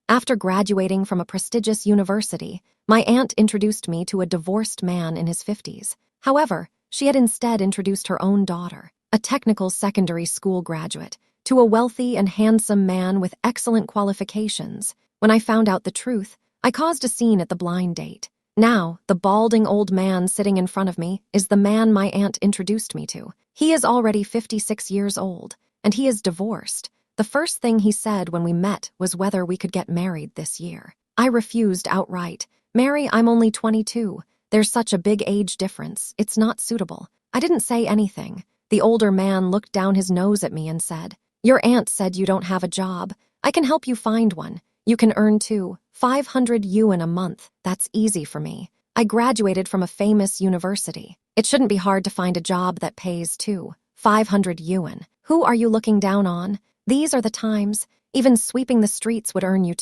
After graduating from a prestigious university, my aunt introduced me to a divorced man in his 50s. However, she had instead introduced her own daughter, a technical secondary school graduate, to a wealthy and handsome man with excellent qualifications. When I found out the truth, I caused a scene at the blind date. Now, the balding old man sitting in front of me is the man my aunt introduced me to. He is already 56 years old, and he is divorced. The first thing he said when we met was whether we could get married this year. I refused outright. "Mary, I'm only 22. There's such a big age difference. It's not suitable." I didn't say anything. The older man looked down his nose at me and said, "Your aunt said you don't have a job. I can help you find one. You can earn 500 yuan a month. That's easy for me. I graduated from a famous university. It shouldn't be hard to find a job that pays 500 yuan. Who are you looking down on? These are the times. Even sweeping the streets would earn you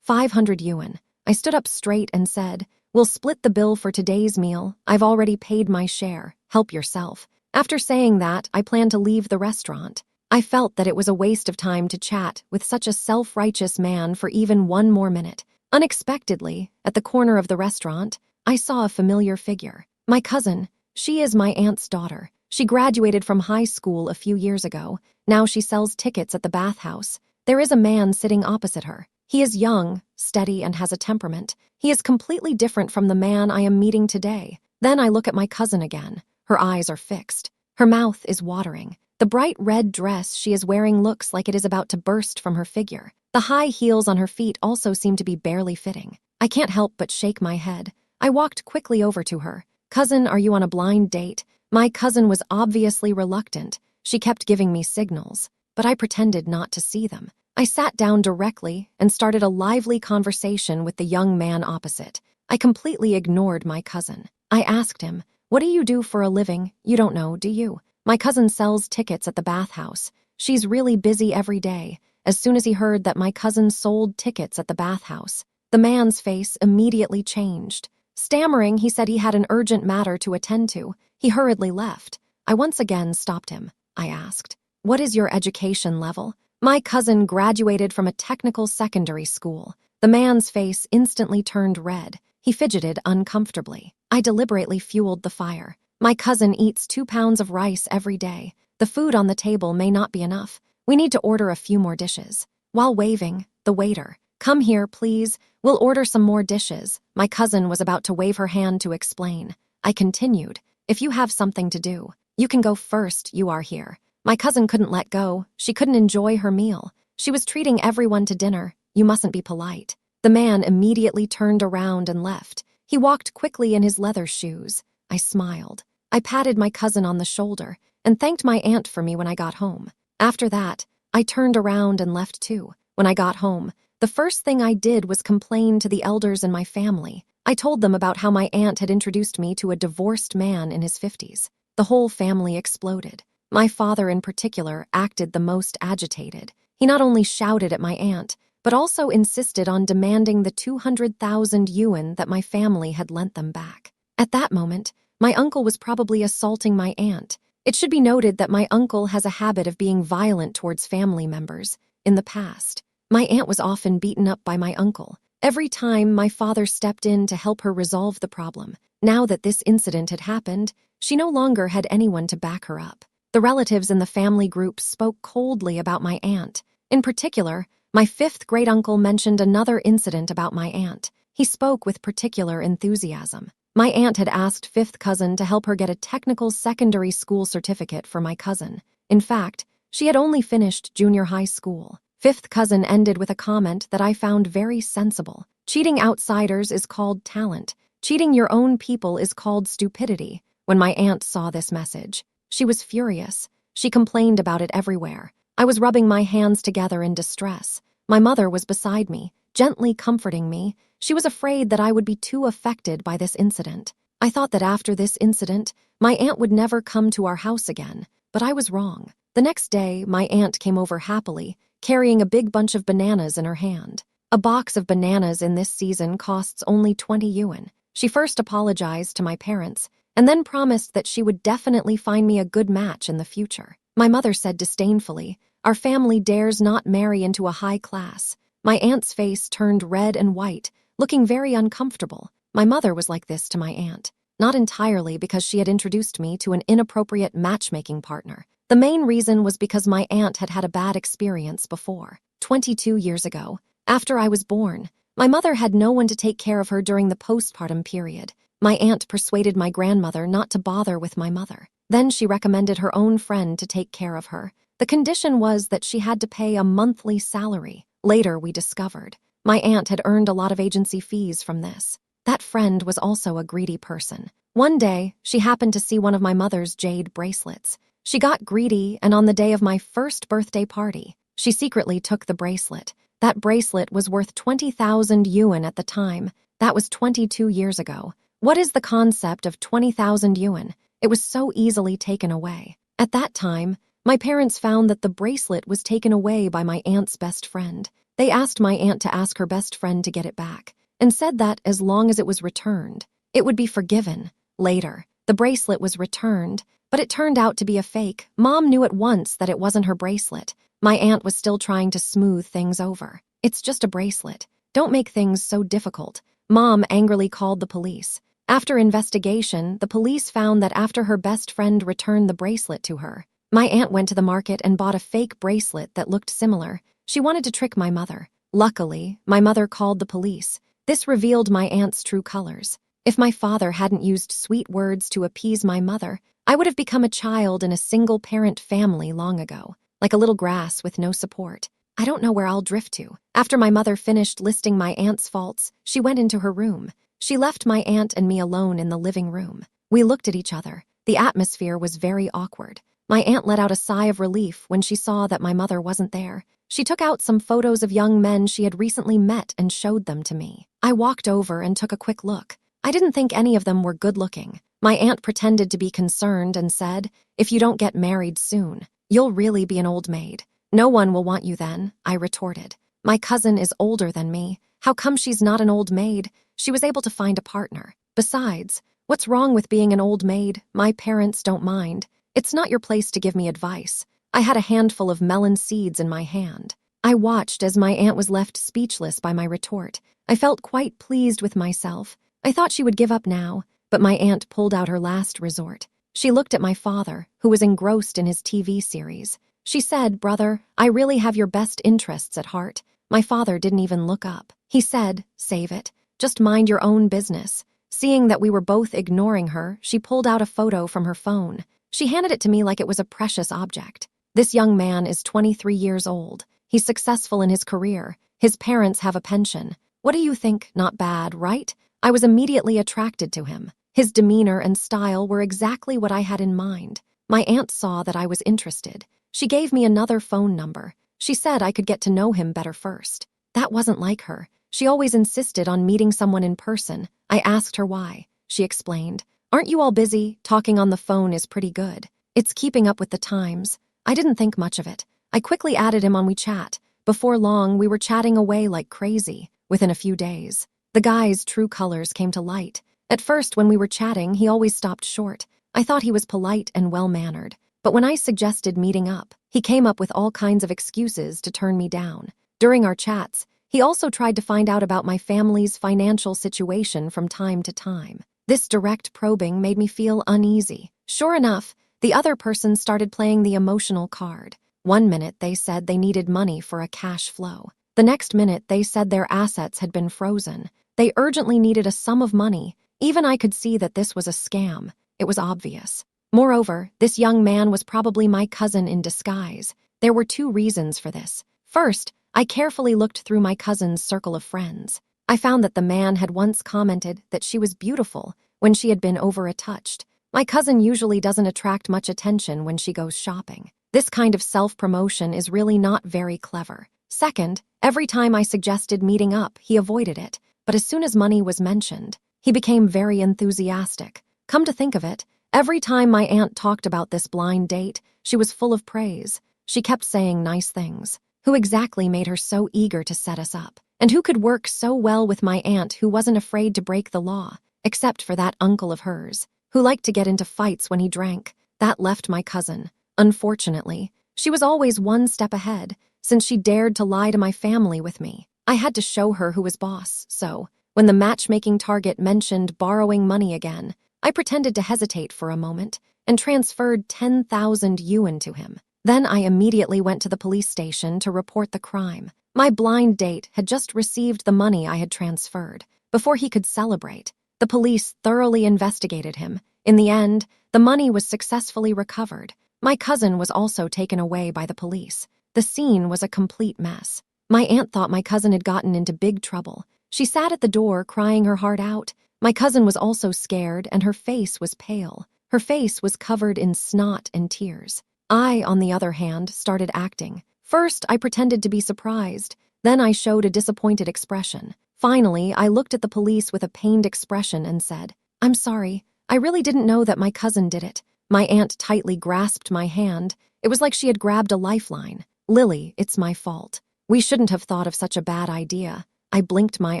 500 yuan. I stood up straight and said, "We'll split the bill for today's meal. I've already paid my share. Help yourself." After saying that, I planned to leave the restaurant. I felt that it was a waste of time to chat with such a self-righteous man for even one more minute. Unexpectedly, at the corner of the restaurant, I saw a familiar figure. My cousin. She is my aunt's daughter. She graduated from high school a few years ago. Now she sells tickets at the bathhouse. There is a man sitting opposite her. He is young, steady, and has a temperament. He is completely different from the man I am meeting today. Then I look at my cousin again. Her eyes are fixed. Her mouth is watering. The bright red dress she is wearing looks like it is about to burst from her figure. The high heels on her feet also seem to be barely fitting. I can't help but shake my head. I walked quickly over to her. "Cousin, are you on a blind date?" My cousin was obviously reluctant. She kept giving me signals, but I pretended not to see them. I sat down directly and started a lively conversation with the young man opposite. I completely ignored my cousin. I asked him, "What do you do for a living? You don't know, do you?" My cousin sells tickets at the bathhouse. She's really busy every day. As soon as he heard that my cousin sold tickets at the bathhouse, the man's face immediately changed. Stammering, he said he had an urgent matter to attend to. He hurriedly left. I once again stopped him. I asked, "What is your education level?" My cousin graduated from a technical secondary school. The man's face instantly turned red. He fidgeted uncomfortably. I deliberately fueled the fire. "My cousin eats 2 pounds of rice every day. The food on the table may not be enough. We need to order a few more dishes." While waving, the waiter, "Come here, please. We'll order some more dishes." My cousin was about to wave her hand to explain. I continued, "If you have something to do, you can go first. You are here." My cousin couldn't let go. She couldn't enjoy her meal. She was treating everyone to dinner. "You mustn't be polite." The man immediately turned around and left. He walked quickly in his leather shoes. I smiled. I patted my cousin on the shoulder and thanked my aunt for me when I got home. After that, I turned around and left too. When I got home, the first thing I did was complain to the elders in my family. I told them about how my aunt had introduced me to a divorced man in his 50s. The whole family exploded. My father in particular acted the most agitated. He not only shouted at my aunt, but also insisted on demanding the 200,000 yuan that my family had lent them back. At that moment, my uncle was probably assaulting my aunt. It should be noted that my uncle has a habit of being violent towards family members. In the past, my aunt was often beaten up by my uncle. Every time my father stepped in to help her resolve the problem. Now that this incident had happened, she no longer had anyone to back her up. The relatives in the family group spoke coldly about my aunt. In particular, my 5th great-uncle mentioned another incident about my aunt. He spoke with particular enthusiasm. My aunt had asked 5th cousin to help her get a technical secondary school certificate for my cousin. In fact, she had only finished junior high school. 5th cousin ended with a comment that I found very sensible. "Cheating outsiders is called talent. Cheating your own people is called stupidity." When my aunt saw this message, she was furious. She complained about it everywhere. I was rubbing my hands together in distress. My mother was beside me, gently comforting me. She was afraid that I would be too affected by this incident. I thought that after this incident, my aunt would never come to our house again, but I was wrong. The next day, my aunt came over happily, carrying a big bunch of bananas in her hand. A box of bananas in this season costs only 20 yuan. She first apologized to my parents, and then promised that she would definitely find me a good match in the future. My mother said disdainfully, "Our family dares not marry into a high class." My aunt's face turned red and white, looking very uncomfortable. My mother was like this to my aunt. Not entirely because she had introduced me to an inappropriate matchmaking partner. The main reason was because my aunt had had a bad experience before. 22 years ago, after I was born, my mother had no one to take care of her during the postpartum period. My aunt persuaded my grandmother not to bother with my mother. Then she recommended her own friend to take care of her. The condition was that she had to pay a monthly salary. Later, we discovered my aunt had earned a lot of agency fees from this. That friend was also a greedy person. One day, she happened to see one of my mother's jade bracelets. She got greedy, and on the day of my first birthday party, she secretly took the bracelet. That bracelet was worth 20,000 yuan at the time. That was 22 years ago. What is the concept of 20,000 yuan? It was so easily taken away. At that time, my parents found that the bracelet was taken away by my aunt's best friend. They asked my aunt to ask her best friend to get it back, and said that as long as it was returned, it would be forgiven. Later, the bracelet was returned, but it turned out to be a fake. Mom knew at once that it wasn't her bracelet. My aunt was still trying to smooth things over. It's just a bracelet. Don't make things so difficult. Mom angrily called the police. After investigation, the police found that after her best friend returned the bracelet to her, my aunt went to the market and bought a fake bracelet that looked similar. She wanted to trick my mother. Luckily, my mother called the police. This revealed my aunt's true colors. If my father hadn't used sweet words to appease my mother, I would have become a child in a single-parent family long ago, like a little grass with no support. I don't know where I'll drift to. After my mother finished listing my aunt's faults, she went into her room. She left my aunt and me alone in the living room. We looked at each other. The atmosphere was very awkward. My aunt let out a sigh of relief when she saw that my mother wasn't there. She took out some photos of young men she had recently met and showed them to me. I walked over and took a quick look. I didn't think any of them were good-looking. My aunt pretended to be concerned and said, "If you don't get married soon, you'll really be an old maid. No one will want you then," I retorted. "My cousin is older than me. How come she's not an old maid? She was able to find a partner. Besides, what's wrong with being an old maid? My parents don't mind. It's not your place to give me advice." I had a handful of melon seeds in my hand. I watched as my aunt was left speechless by my retort. I felt quite pleased with myself. I thought she would give up now, but my aunt pulled out her last resort. She looked at my father, who was engrossed in his TV series. She said, "Brother, I really have your best interests at heart." My father didn't even look up. He said, "Save it. Just mind your own business." Seeing that we were both ignoring her, she pulled out a photo from her phone. She handed it to me like it was a precious object. This young man is 23 years old. He's successful in his career. His parents have a pension. What do you think? Not bad, right? I was immediately attracted to him. His demeanor and style were exactly what I had in mind. My aunt saw that I was interested. She gave me another phone number. She said I could get to know him better first. That wasn't like her. She always insisted on meeting someone in person. I asked her why. She explained, "Aren't you all busy? Talking on the phone is pretty good. It's keeping up with the times." I didn't think much of it. I quickly added him on WeChat. Before long, we were chatting away like crazy. Within a few days, the guy's true colors came to light. At first, when we were chatting, he always stopped short. I thought he was polite and well-mannered. But when I suggested meeting up, he came up with all kinds of excuses to turn me down. During our chats, he also tried to find out about my family's financial situation from time to time. This direct probing made me feel uneasy. Sure enough, the other person started playing the emotional card. One minute they said they needed money for a cash flow. The next minute they said their assets had been frozen. They urgently needed a sum of money. Even I could see that this was a scam. It was obvious. Moreover, this young man was probably my cousin in disguise. There were two reasons for this. First, I carefully looked through my cousin's circle of friends. I found that the man had once commented that she was beautiful when she had been over-touched. My cousin usually doesn't attract much attention when she goes shopping. This kind of self-promotion is really not very clever. Second, every time I suggested meeting up, he avoided it. But as soon as money was mentioned, he became very enthusiastic. Come to think of it, every time my aunt talked about this blind date, she was full of praise. She kept saying nice things. Who exactly made her so eager to set us up? And who could work so well with my aunt who wasn't afraid to break the law, except for that uncle of hers, who liked to get into fights when he drank? That left my cousin. Unfortunately, she was always one step ahead, since she dared to lie to my family with me. I had to show her who was boss, so when the matchmaking target mentioned borrowing money again, I pretended to hesitate for a moment and transferred 10,000 yuan to him. Then I immediately went to the police station to report the crime. My blind date had just received the money I had transferred. Before he could celebrate, the police thoroughly investigated him. In the end, the money was successfully recovered. My cousin was also taken away by the police. The scene was a complete mess. My aunt thought my cousin had gotten into big trouble. She sat at the door crying her heart out. My cousin was also scared and her face was pale. Her face was covered in snot and tears. I, on the other hand, started acting. First, I pretended to be surprised. Then I showed a disappointed expression. Finally, I looked at the police with a pained expression and said, "I'm sorry. I really didn't know that my cousin did it." My aunt tightly grasped my hand. It was like she had grabbed a lifeline. "Lily, it's my fault. We shouldn't have thought of such a bad idea." I blinked my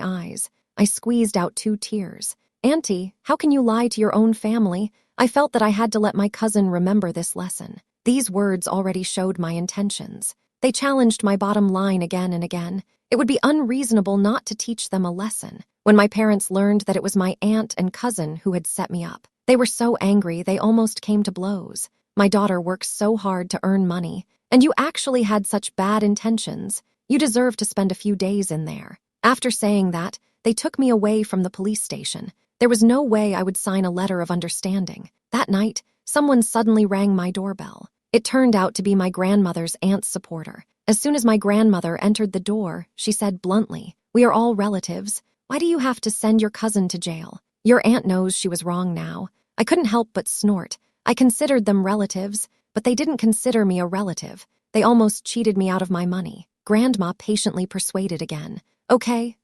eyes. I squeezed out 2 tears. "Auntie, how can you lie to your own family?" I felt that I had to let my cousin remember this lesson. These words already showed my intentions. They challenged my bottom line again and again. It would be unreasonable not to teach them a lesson. When my parents learned that it was my aunt and cousin who had set me up, they were so angry they almost came to blows. "My daughter works so hard to earn money, and you actually had such bad intentions. You deserve to spend a few days in there." After saying that, they took me away from the police station. There was no way I would sign a letter of understanding. That night, someone suddenly rang my doorbell. It turned out to be my grandmother's aunt's supporter. As soon as my grandmother entered the door, she said bluntly, "We are all relatives. Why do you have to send your cousin to jail? Your aunt knows she was wrong now." I couldn't help but snort. I considered them relatives, but they didn't consider me a relative. They almost cheated me out of my money. Grandma patiently persuaded again. Okay,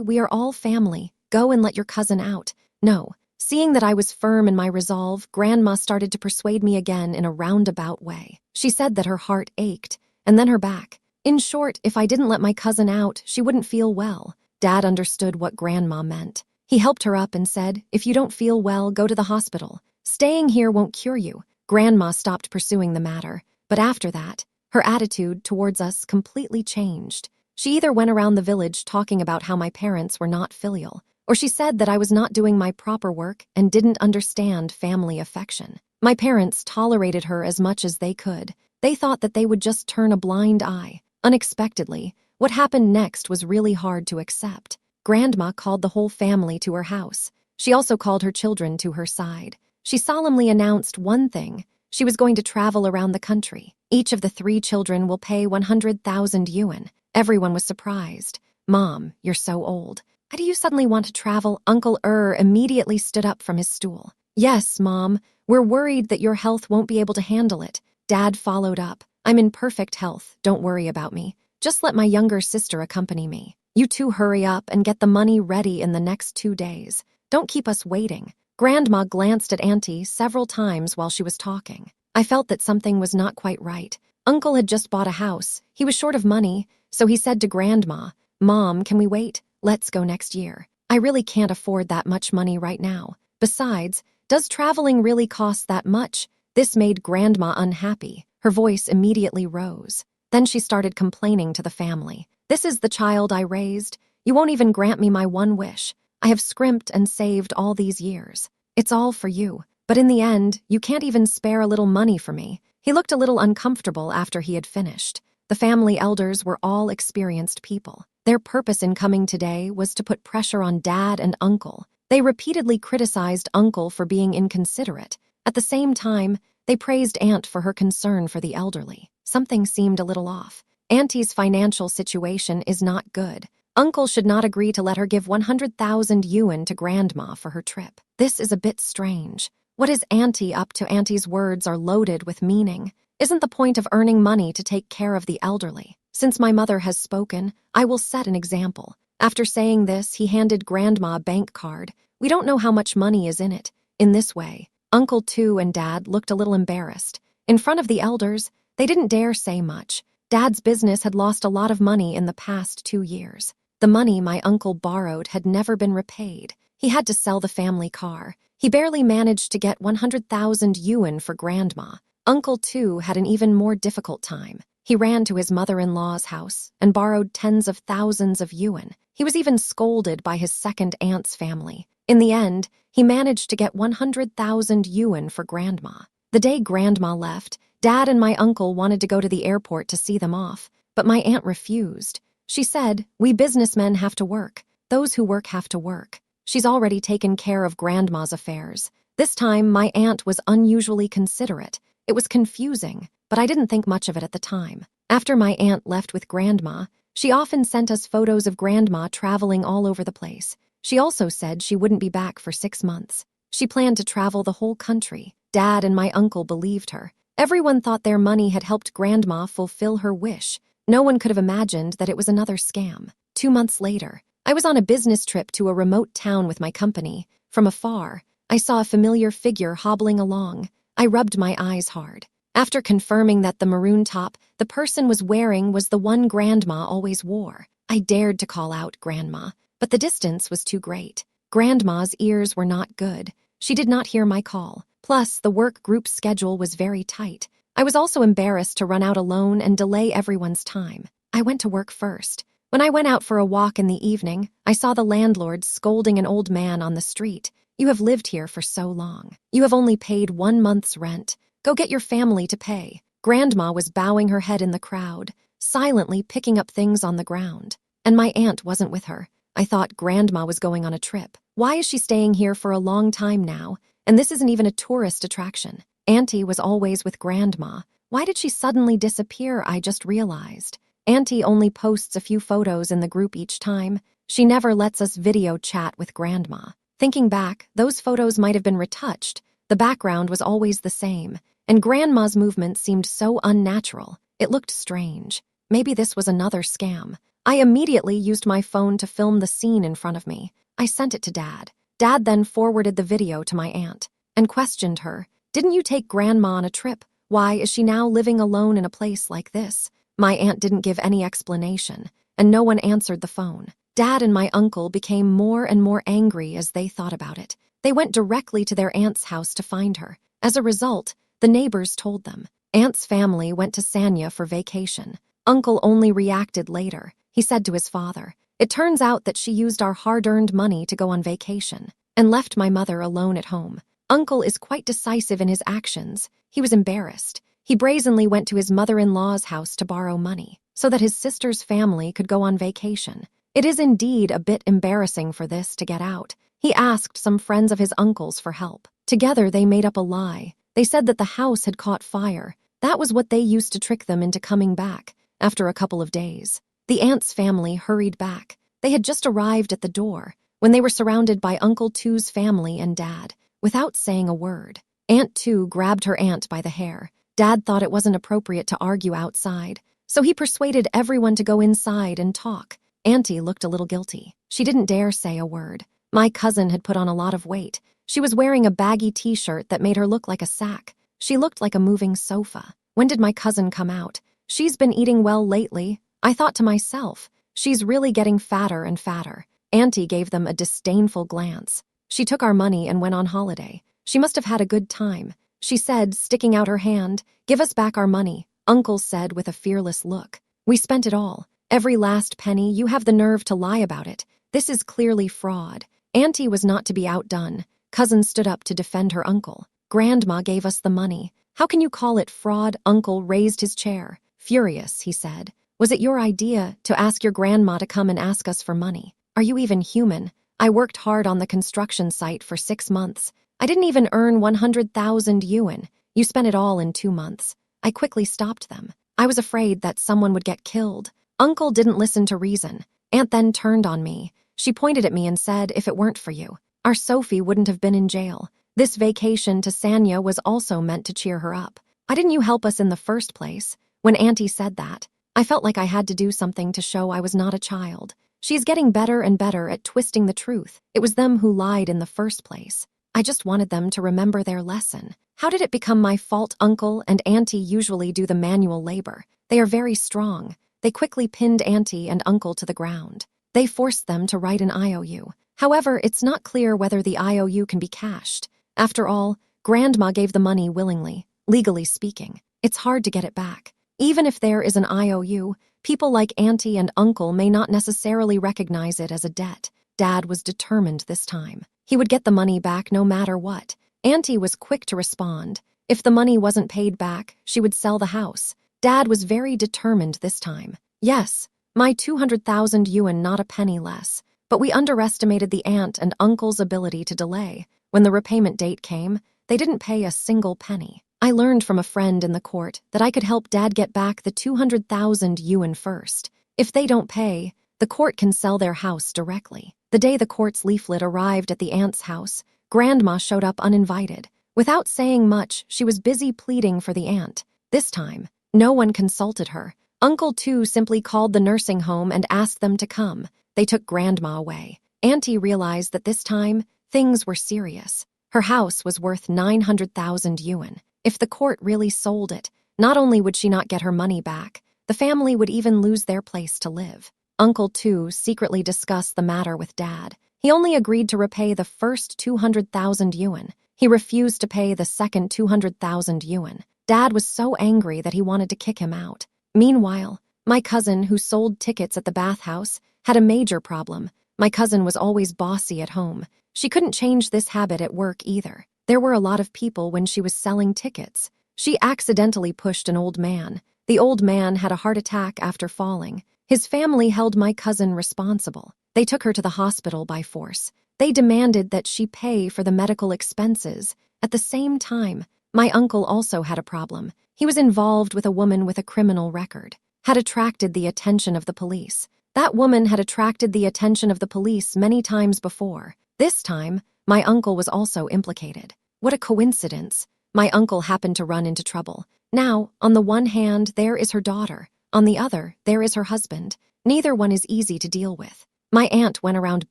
we are all family. Go and let your cousin out." No. Seeing that I was firm in my resolve, Grandma started to persuade me again in a roundabout way. She said that her heart ached, and then her back. In short, if I didn't let my cousin out, she wouldn't feel well. Dad understood what Grandma meant. He helped her up and said, "If you don't feel well, go to the hospital. Staying here won't cure you." Grandma stopped pursuing the matter, but after that, her attitude towards us completely changed. She either went around the village talking about how my parents were not filial, or she said that I was not doing my proper work and didn't understand family affection. My parents tolerated her as much as they could. They thought that they would just turn a blind eye. Unexpectedly, what happened next was really hard to accept. Grandma called the whole family to her house. She also called her children to her side. She solemnly announced one thing. She was going to travel around the country. Each of the 3 children will pay 100,000 yuan. Everyone was surprised. "Mom, you're so old. Why do you suddenly want to travel?" Uncle immediately stood up from his stool. "Yes, Mom, we're worried that your health won't be able to handle it." Dad followed up. "I'm in perfect health. Don't worry about me. Just let my younger sister accompany me. You 2 hurry up and get the money ready in the next 2 days. Don't keep us waiting." Grandma glanced at Auntie several times while she was talking. I felt that something was not quite right. Uncle had just bought a house. He was short of money, so he said to Grandma, "Mom, can we wait? Let's go next year. I really can't afford that much money right now. Besides, does traveling really cost that much?" This made Grandma unhappy. Her voice immediately rose. Then she started complaining to the family. "This is the child I raised. You won't even grant me my one wish. I have scrimped and saved all these years. It's all for you. But in the end, you can't even spare a little money for me." He looked a little uncomfortable after he had finished. The family elders were all experienced people. Their purpose in coming today was to put pressure on Dad and Uncle. They repeatedly criticized Uncle for being inconsiderate. At the same time, they praised Aunt for her concern for the elderly. Something seemed a little off. Auntie's financial situation is not good. Uncle should not agree to let her give 100,000 yuan to Grandma for her trip. This is a bit strange. What is Auntie up to? Auntie's words are loaded with meaning. Isn't the point of earning money to take care of the elderly? Since my mother has spoken, I will set an example. After saying this, he handed Grandma a bank card. We don't know how much money is in it. In this way, Uncle too and Dad looked a little embarrassed. In front of the elders, they didn't dare say much. Dad's business had lost a lot of money in the past 2 years. The money my uncle borrowed had never been repaid. He had to sell the family car. He barely managed to get 100,000 yuan for Grandma. Uncle too had an even more difficult time. He ran to his mother-in-law's house and borrowed tens of thousands of yuan. He was even scolded by his second aunt's family. In the end, he managed to get 100,000 yuan for Grandma. The day Grandma left, Dad and my uncle wanted to go to the airport to see them off, but my aunt refused. She said, "We businessmen have to work. Those who work have to work." She's already taken care of Grandma's affairs. This time, my aunt was unusually considerate. It was confusing, but I didn't think much of it at the time. After my aunt left with Grandma, she often sent us photos of Grandma traveling all over the place. She also said she wouldn't be back for 6 months. She planned to travel the whole country. Dad and my uncle believed her. Everyone thought their money had helped Grandma fulfill her wish. No one could have imagined that it was another scam. 2 months later, I was on a business trip to a remote town with my company. From afar, I saw a familiar figure hobbling along. I rubbed my eyes hard. After confirming that the maroon top the person was wearing was the one Grandma always wore, I dared to call out Grandma, but the distance was too great. Grandma's ears were not good. She did not hear my call. Plus, the work group schedule was very tight. I was also embarrassed to run out alone and delay everyone's time. I went to work first. When I went out for a walk in the evening, I saw the landlord scolding an old man on the street. "You have lived here for so long. You have only paid 1 month's rent. Go get your family to pay." Grandma was bowing her head in the crowd, silently picking up things on the ground. And my aunt wasn't with her. I thought Grandma was going on a trip. Why is she staying here for a long time now? And this isn't even a tourist attraction. Auntie was always with Grandma. Why did she suddenly disappear? I just realized. Auntie only posts a few photos in the group each time. She never lets us video chat with Grandma. Thinking back, those photos might have been retouched. The background was always the same, and Grandma's movements seemed so unnatural. It looked strange. Maybe this was another scam. I immediately used my phone to film the scene in front of me. I sent it to Dad. Dad then forwarded the video to my aunt and questioned her. "Didn't you take Grandma on a trip? Why is she now living alone in a place like this?" My aunt didn't give any explanation, and no one answered the phone. Dad and my uncle became more and more angry as they thought about it. They went directly to their aunt's house to find her. As a result, the neighbors told them. Aunt's family went to Sanya for vacation. Uncle only reacted later. He said to his father, "It turns out that she used our hard-earned money to go on vacation and left my mother alone at home." Uncle is quite decisive in his actions. He was embarrassed. He brazenly went to his mother-in-law's house to borrow money so that his sister's family could go on vacation. It is indeed a bit embarrassing for this to get out. He asked some friends of his uncle's for help. Together they made up a lie. They said that the house had caught fire. That was what they used to trick them into coming back after a couple of days. The aunt's family hurried back. They had just arrived at the door when they were surrounded by Uncle Tu's family and Dad. Without saying a word, Aunt Tu grabbed her aunt by the hair. Dad thought it wasn't appropriate to argue outside, so he persuaded everyone to go inside and talk. Auntie looked a little guilty. She didn't dare say a word. My cousin had put on a lot of weight. She was wearing a baggy t-shirt that made her look like a sack. She looked like a moving sofa. When did my cousin come out? She's been eating well lately. I thought to myself, she's really getting fatter and fatter. Auntie gave them a disdainful glance. She took our money and went on holiday. She must have had a good time. She said, sticking out her hand, "Give us back our money," Uncle said with a fearless look. "We spent it all. Every last penny. You have the nerve to lie about it. This is clearly fraud." Auntie was not to be outdone. Cousin stood up to defend her uncle. "Grandma gave us the money. How can you call it fraud?" Uncle raised his chair. Furious, he said. "Was it your idea to ask your grandma to come and ask us for money? Are you even human? I worked hard on the construction site for 6 months. I didn't even earn 100,000 yuan. You spent it all in 2 months." I quickly stopped them. I was afraid that someone would get killed. Uncle didn't listen to reason. Aunt then turned on me. She pointed at me and said, "If it weren't for you, our Sophie wouldn't have been in jail." This vacation to Sanya was also meant to cheer her up. "Why didn't you help us in the first place?" When Auntie said that, I felt like I had to do something to show I was not a child. She's getting better and better at twisting the truth. It was them who lied in the first place. I just wanted them to remember their lesson. How did it become my fault? Uncle and Auntie usually do the manual labor. They are very strong. They quickly pinned Auntie and Uncle to the ground. They forced them to write an IOU. However, it's not clear whether the IOU can be cashed. After all, Grandma gave the money willingly. Legally speaking, it's hard to get it back. Even if there is an IOU, people like Auntie and Uncle may not necessarily recognize it as a debt. Dad was determined this time. He would get the money back no matter what. Auntie was quick to respond. If the money wasn't paid back, she would sell the house. Dad was very determined this time. Yes, my 200,000 yuan, not a penny less. But we underestimated the aunt and uncle's ability to delay. When the repayment date came, they didn't pay a single penny. I learned from a friend in the court that I could help Dad get back the 200,000 yuan first. If they don't pay, the court can sell their house directly. The day the court's leaflet arrived at the aunt's house, Grandma showed up uninvited. Without saying much, she was busy pleading for the aunt. This time, no one consulted her. Uncle too simply called the nursing home and asked them to come. They took Grandma away. Auntie realized that this time, things were serious. Her house was worth 900,000 yuan. If the court really sold it, not only would she not get her money back, the family would even lose their place to live. Uncle too secretly discussed the matter with Dad. He only agreed to repay the first 200,000 yuan. He refused to pay the second 200,000 yuan. Dad was so angry that he wanted to kick him out. Meanwhile, my cousin, who sold tickets at the bathhouse, had a major problem. My cousin was always bossy at home. She couldn't change this habit at work either. There were a lot of people when she was selling tickets. She accidentally pushed an old man. The old man had a heart attack after falling. His family held my cousin responsible. They took her to the hospital by force. They demanded that she pay for the medical expenses. At the same time, my uncle also had a problem. He was involved with a woman with a criminal record, had attracted the attention of the police. That woman had attracted the attention of the police many times before. This time, my uncle was also implicated. What a coincidence. My uncle happened to run into trouble. Now, on the one hand, there is her daughter. On the other, there is her husband. Neither one is easy to deal with. My aunt went around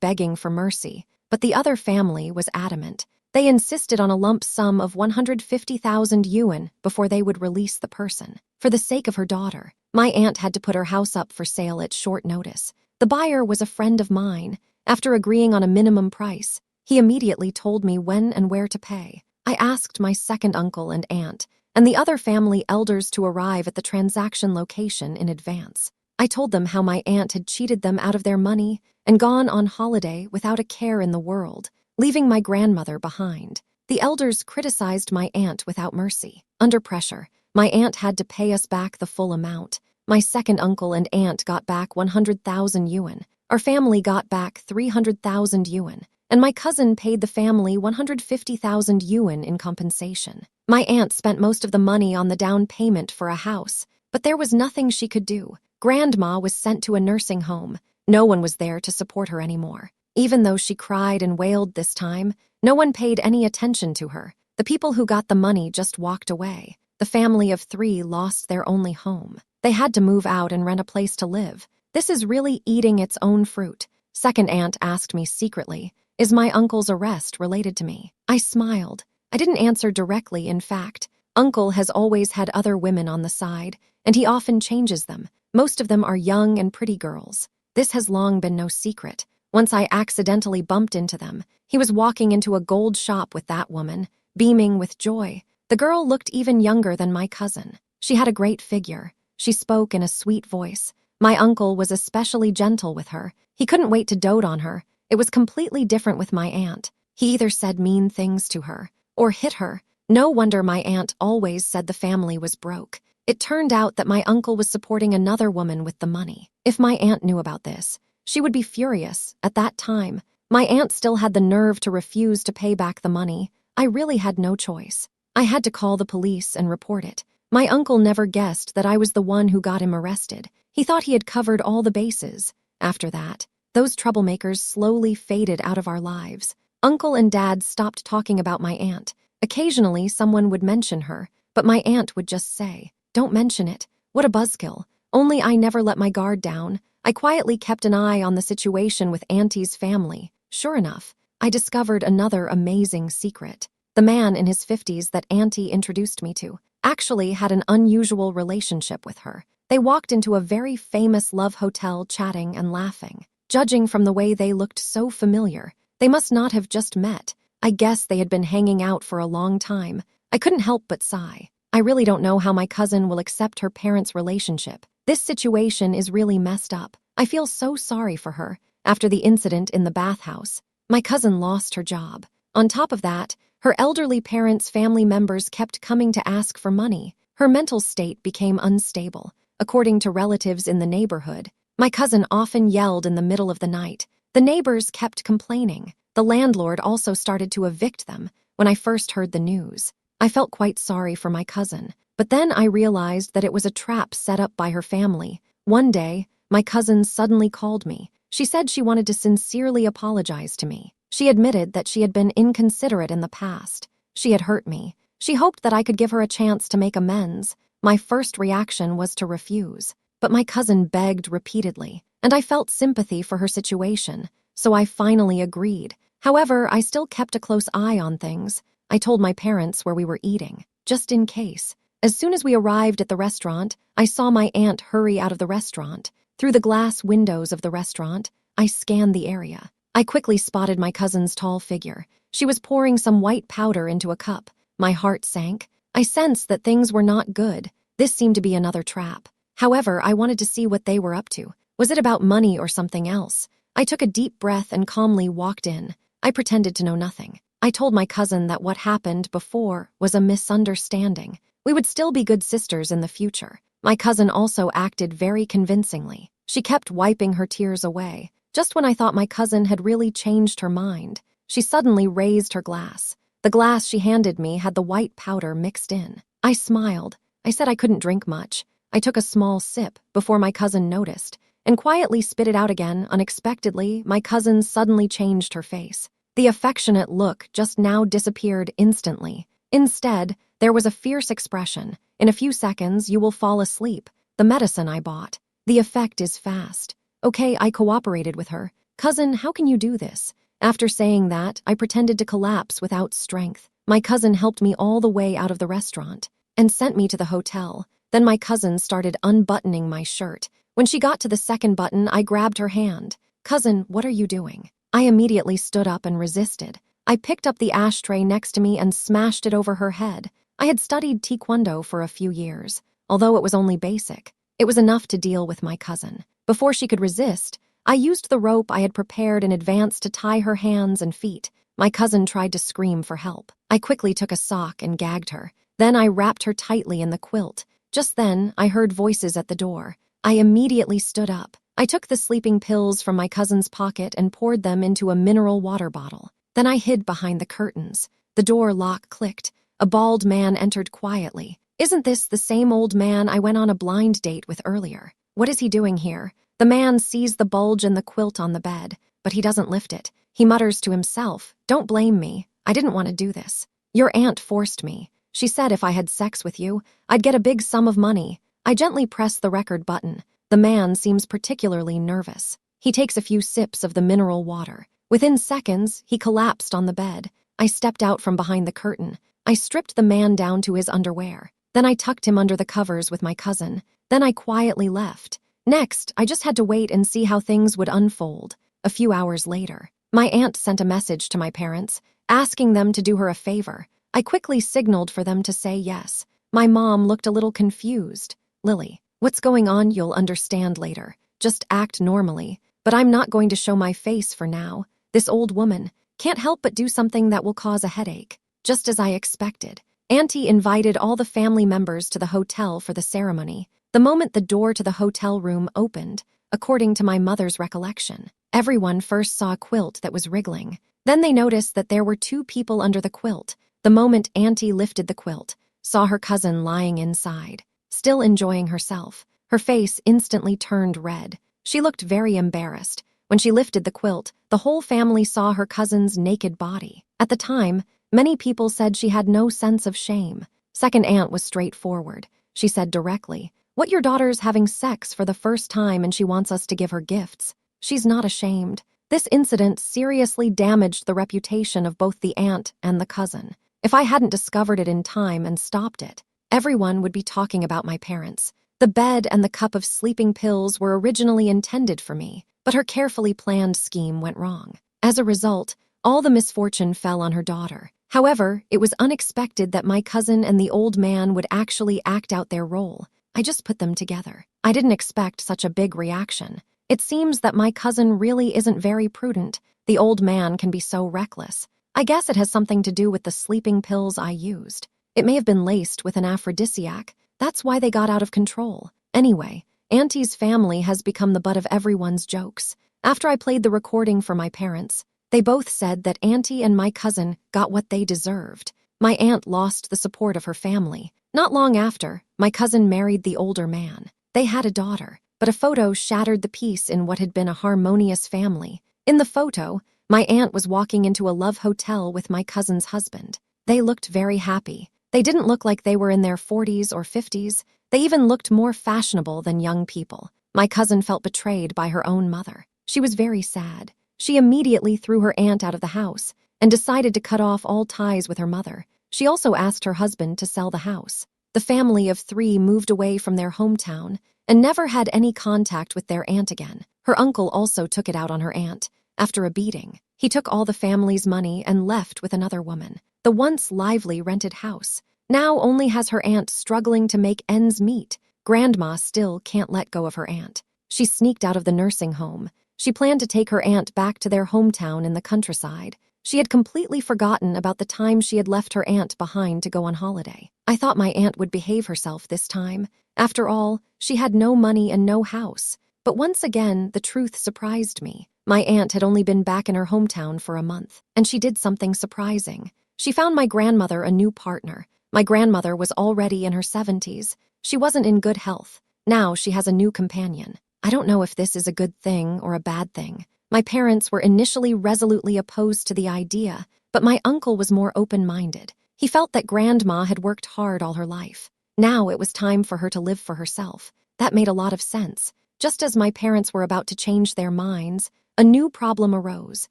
begging for mercy, but the other family was adamant. They insisted on a lump sum of 150,000 yuan before they would release the person. For the sake of her daughter, my aunt had to put her house up for sale at short notice. The buyer was a friend of mine. After agreeing on a minimum price, he immediately told me when and where to pay. I asked my second uncle and aunt and the other family elders to arrive at the transaction location in advance. I told them how my aunt had cheated them out of their money and gone on holiday without a care in the world, leaving my grandmother behind. The elders criticized my aunt without mercy. Under pressure, my aunt had to pay us back the full amount. My second uncle and aunt got back 100,000 yuan. Our family got back 300,000 yuan. And my cousin paid the family 150,000 yuan in compensation. My aunt spent most of the money on the down payment for a house, but there was nothing she could do. Grandma was sent to a nursing home. No one was there to support her anymore. Even though she cried and wailed this time, no one paid any attention to her. The people who got the money just walked away. The family of 3 lost their only home. They had to move out and rent a place to live. This is really eating its own fruit. Second aunt asked me secretly, "Is my uncle's arrest related to me?" I smiled. I didn't answer directly, in fact. Uncle has always had other women on the side, and he often changes them. Most of them are young and pretty girls. This has long been no secret. Once I accidentally bumped into them. He was walking into a gold shop with that woman, beaming with joy. The girl looked even younger than my cousin. She had a great figure. She spoke in a sweet voice. My uncle was especially gentle with her. He couldn't wait to dote on her. It was completely different with my aunt. He either said mean things to her or hit her. No wonder my aunt always said the family was broke. It turned out that my uncle was supporting another woman with the money. If my aunt knew about this, she would be furious. At that time, my aunt still had the nerve to refuse to pay back the money. I really had no choice. I had to call the police and report it. My uncle never guessed that I was the one who got him arrested. He thought he had covered all the bases. After that, those troublemakers slowly faded out of our lives. Uncle and Dad stopped talking about my aunt. Occasionally, someone would mention her, but my aunt would just say, "Don't mention it. What a buzzkill." Only I never let my guard down. I quietly kept an eye on the situation with Auntie's family. Sure enough, I discovered another amazing secret. The man in his 50s that Auntie introduced me to actually had an unusual relationship with her. They walked into a very famous love hotel chatting and laughing. Judging from the way they looked so familiar, they must not have just met. I guess they had been hanging out for a long time. I couldn't help but sigh. I really don't know how my cousin will accept her parents' relationship. This situation is really messed up. I feel so sorry for her. After the incident in the bathhouse, my cousin lost her job. On top of that, her elderly parents' family members kept coming to ask for money. Her mental state became unstable. According to relatives in the neighborhood, my cousin often yelled in the middle of the night. The neighbors kept complaining. The landlord also started to evict them. When I first heard the news, I felt quite sorry for my cousin. But then I realized that it was a trap set up by her family. One day, my cousin suddenly called me. She said she wanted to sincerely apologize to me. She admitted that she had been inconsiderate in the past. She had hurt me. She hoped that I could give her a chance to make amends. My first reaction was to refuse. But my cousin begged repeatedly, and I felt sympathy for her situation, so I finally agreed. However, I still kept a close eye on things. I told my parents where we were eating, just in case. As soon as we arrived at the restaurant, I saw my aunt hurry out of the restaurant. Through the glass windows of the restaurant, I scanned the area. I quickly spotted my cousin's tall figure. She was pouring some white powder into a cup. My heart sank. I sensed that things were not good. This seemed to be another trap. However, I wanted to see what they were up to. Was it about money or something else? I took a deep breath and calmly walked in. I pretended to know nothing. I told my cousin that what happened before was a misunderstanding. We would still be good sisters in the future. My cousin also acted very convincingly. She kept wiping her tears away. Just when I thought my cousin had really changed her mind, she suddenly raised her glass. The glass she handed me had the white powder mixed in. I smiled. I said I couldn't drink much. I took a small sip before my cousin noticed and quietly spit it out again. Unexpectedly, my cousin suddenly changed her face. The affectionate look just now disappeared instantly. Instead, there was a fierce expression. In a few seconds, you will fall asleep. The medicine I bought. The effect is fast. Okay, I cooperated with her. Cousin, how can you do this? After saying that, I pretended to collapse without strength. My cousin helped me all the way out of the restaurant and sent me to the hotel. Then my cousin started unbuttoning my shirt. When she got to the second button, I grabbed her hand. Cousin, what are you doing? I immediately stood up and resisted. I picked up the ashtray next to me and smashed it over her head. I had studied Taekwondo for a few years. Although it was only basic, it was enough to deal with my cousin. Before she could resist, I used the rope I had prepared in advance to tie her hands and feet. My cousin tried to scream for help. I quickly took a sock and gagged her. Then I wrapped her tightly in the quilt. Just then, I heard voices at the door. I immediately stood up. I took the sleeping pills from my cousin's pocket and poured them into a mineral water bottle. Then I hid behind the curtains. The door lock clicked. A bald man entered quietly. Isn't this the same old man I went on a blind date with earlier? What is he doing here? The man sees the bulge in the quilt on the bed, but he doesn't lift it. He mutters to himself, "Don't blame me. I didn't want to do this. Your aunt forced me. She said if I had sex with you, I'd get a big sum of money." I gently press the record button. The man seems particularly nervous. He takes a few sips of the mineral water. Within seconds, he collapsed on the bed. I stepped out from behind the curtain. I stripped the man down to his underwear. Then I tucked him under the covers with my cousin. Then I quietly left. Next, I just had to wait and see how things would unfold. A few hours later, my aunt sent a message to my parents, asking them to do her a favor. I quickly signaled for them to say yes. My mom looked a little confused. "Lily, what's going on? You'll understand later. Just act normally. But I'm not going to show my face for now. This old woman can't help but do something that will cause a headache." Just as I expected, Auntie invited all the family members to the hotel for the ceremony. The moment the door to the hotel room opened, according to my mother's recollection, everyone first saw a quilt that was wriggling. Then they noticed that there were two people under the quilt. The moment Auntie lifted the quilt, saw her cousin lying inside, still enjoying herself. Her face instantly turned red. She looked very embarrassed. When she lifted the quilt, the whole family saw her cousin's naked body. At the time, many people said she had no sense of shame. Second aunt was straightforward. She said directly, "What, your daughter's having sex for the first time and she wants us to give her gifts? She's not ashamed." This incident seriously damaged the reputation of both the aunt and the cousin. If I hadn't discovered it in time and stopped it, everyone would be talking about my parents. The bed and the cup of sleeping pills were originally intended for me, but her carefully planned scheme went wrong. As a result, all the misfortune fell on her daughter. However, it was unexpected that my cousin and the old man would actually act out their role. I just put them together. I didn't expect such a big reaction. It seems that my cousin really isn't very prudent. The old man can be so reckless. I guess it has something to do with the sleeping pills I used. It may have been laced with an aphrodisiac. That's why they got out of control. Anyway, Auntie's family has become the butt of everyone's jokes. After I played the recording for my parents, they both said that Auntie and my cousin got what they deserved. My aunt lost the support of her family. Not long after, my cousin married the older man. They had a daughter, but a photo shattered the peace in what had been a harmonious family. In the photo, my aunt was walking into a love hotel with my cousin's husband. They looked very happy. They didn't look like they were in their 40s or 50s. They even looked more fashionable than young people. My cousin felt betrayed by her own mother. She was very sad. She immediately threw her aunt out of the house and decided to cut off all ties with her mother. She also asked her husband to sell the house. The family of 3 moved away from their hometown and never had any contact with their aunt again. Her uncle also took it out on her aunt. After a beating, he took all the family's money and left with another woman. The once lively rented house now only has her aunt struggling to make ends meet. Grandma still can't let go of her aunt. She sneaked out of the nursing home. She planned to take her aunt back to their hometown in the countryside. She had completely forgotten about the time she had left her aunt behind to go on holiday. I thought my aunt would behave herself this time. After all, she had no money and no house. But once again, the truth surprised me. My aunt had only been back in her hometown for a month, and she did something surprising. She found my grandmother a new partner. My grandmother was already in her 70s. She wasn't in good health. Now she has a new companion. I don't know if this is a good thing or a bad thing. My parents were initially resolutely opposed to the idea, but my uncle was more open-minded. He felt that Grandma had worked hard all her life. Now it was time for her to live for herself. That made a lot of sense. Just as my parents were about to change their minds, a new problem arose.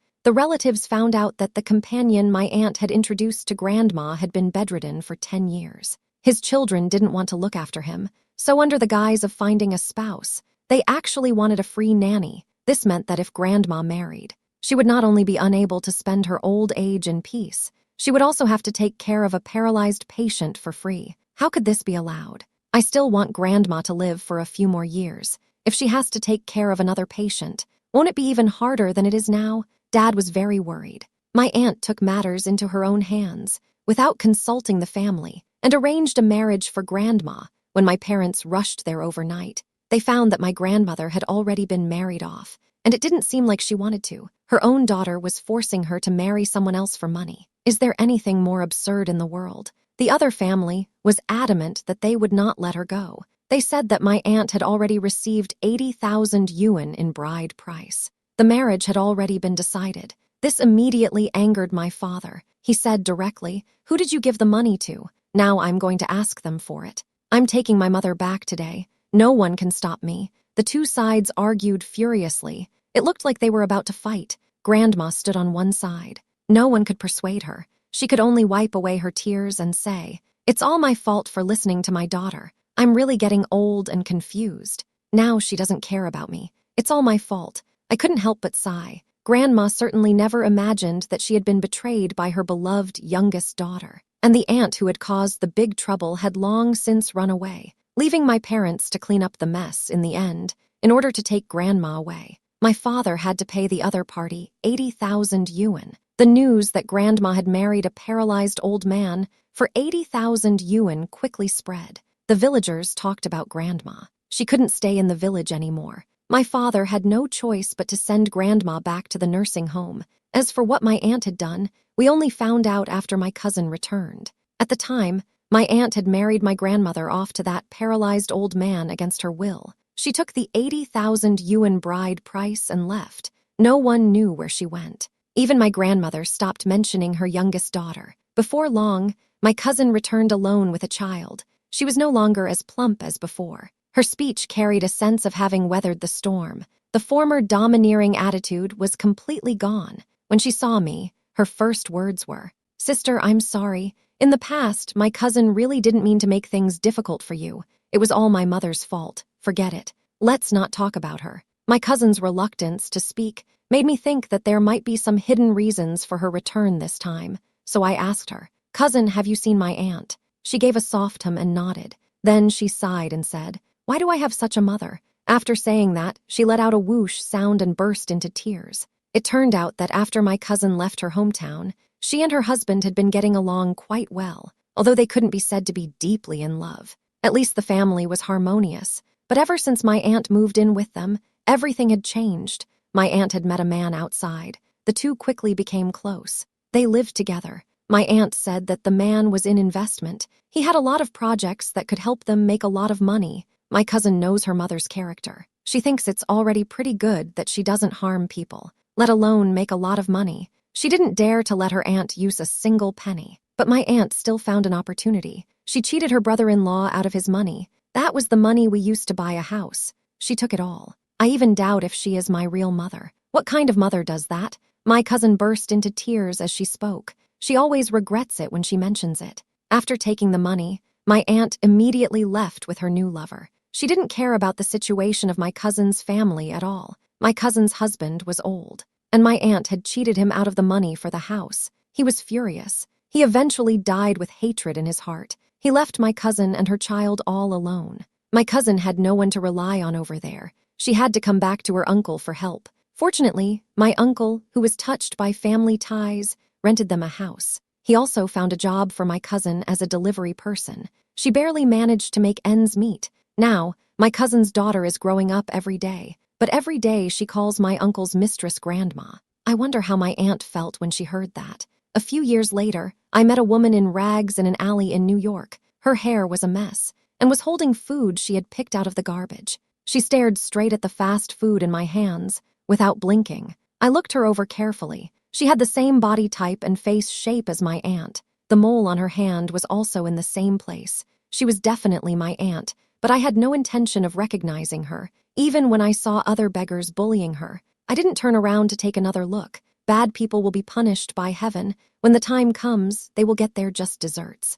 The relatives found out that the companion my aunt had introduced to Grandma had been bedridden for 10 years. His children didn't want to look after him, so under the guise of finding a spouse, they actually wanted a free nanny. This meant that if Grandma married, she would not only be unable to spend her old age in peace, she would also have to take care of a paralyzed patient for free. How could this be allowed? I still want Grandma to live for a few more years. If she has to take care of another patient, won't it be even harder than it is now? Dad was very worried. My aunt took matters into her own hands, without consulting the family, and arranged a marriage for Grandma. When my parents rushed there overnight, they found that my grandmother had already been married off, and it didn't seem like she wanted to. Her own daughter was forcing her to marry someone else for money. Is there anything more absurd in the world? The other family was adamant that they would not let her go. They said that my aunt had already received 80,000 yuan in bride price. The marriage had already been decided. This immediately angered my father. He said directly, "Who did you give the money to? Now I'm going to ask them for it. I'm taking my mother back today. No one can stop me." The two sides argued furiously. It looked like they were about to fight. Grandma stood on one side. No one could persuade her. She could only wipe away her tears and say, "It's all my fault for listening to my daughter. I'm really getting old and confused. Now she doesn't care about me. It's all my fault." I couldn't help but sigh. Grandma certainly never imagined that she had been betrayed by her beloved youngest daughter. And the aunt who had caused the big trouble had long since run away, leaving my parents to clean up the mess in the end. In order to take Grandma away, my father had to pay the other party 80,000 yuan. The news that Grandma had married a paralyzed old man for 80,000 yuan quickly spread. The villagers talked about Grandma. She couldn't stay in the village anymore. My father had no choice but to send Grandma back to the nursing home. As for what my aunt had done, we only found out after my cousin returned. At the time, my aunt had married my grandmother off to that paralyzed old man against her will. She took the 80,000 yuan bride price and left. No one knew where she went. Even my grandmother stopped mentioning her youngest daughter. Before long, my cousin returned alone with a child. She was no longer as plump as before. Her speech carried a sense of having weathered the storm. The former domineering attitude was completely gone. When she saw me, her first words were, "Sister, I'm sorry. In the past, my cousin really didn't mean to make things difficult for you. It was all my mother's fault. Forget it. Let's not talk about her." My cousin's reluctance to speak made me think that there might be some hidden reasons for her return this time. so I asked her, "Cousin, have you seen my aunt?" She gave a soft hum and nodded. Then she sighed and said, "Why do I have such a mother?" After saying that, she let out a whoosh sound and burst into tears. It turned out that after my cousin left her hometown, she and her husband had been getting along quite well, although they couldn't be said to be deeply in love. At least the family was harmonious. But ever since my aunt moved in with them, everything had changed. My aunt had met a man outside. The two quickly became close. They lived together. My aunt said that the man was in investment. He had a lot of projects that could help them make a lot of money. My cousin knows her mother's character. She thinks it's already pretty good that she doesn't harm people, let alone make a lot of money. She didn't dare to let her aunt use a single penny. But my aunt still found an opportunity. She cheated her brother-in-law out of his money. That was the money we used to buy a house. She took it all. I even doubt if she is my real mother. What kind of mother does that? My cousin burst into tears as she spoke. She always regrets it when she mentions it. After taking the money, my aunt immediately left with her new lover. She didn't care about the situation of my cousin's family at all. My cousin's husband was old, and my aunt had cheated him out of the money for the house. He was furious. He eventually died with hatred in his heart. He left my cousin and her child all alone. My cousin had no one to rely on over there. She had to come back to her uncle for help. Fortunately, my uncle, who was touched by family ties, rented them a house. He also found a job for my cousin as a delivery person. She barely managed to make ends meet. Now, my cousin's daughter is growing up every day, but every day she calls my uncle's mistress grandma. I wonder how my aunt felt when she heard that. A few years later, I met a woman in rags in an alley in New York. Her hair was a mess and was holding food she had picked out of the garbage. She stared straight at the fast food in my hands without blinking. I looked her over carefully. She had the same body type and face shape as my aunt. The mole on her hand was also in the same place. She was definitely my aunt, but I had no intention of recognizing her, even when I saw other beggars bullying her. I didn't turn around to take another look. Bad people will be punished by heaven. When the time comes, they will get their just desserts.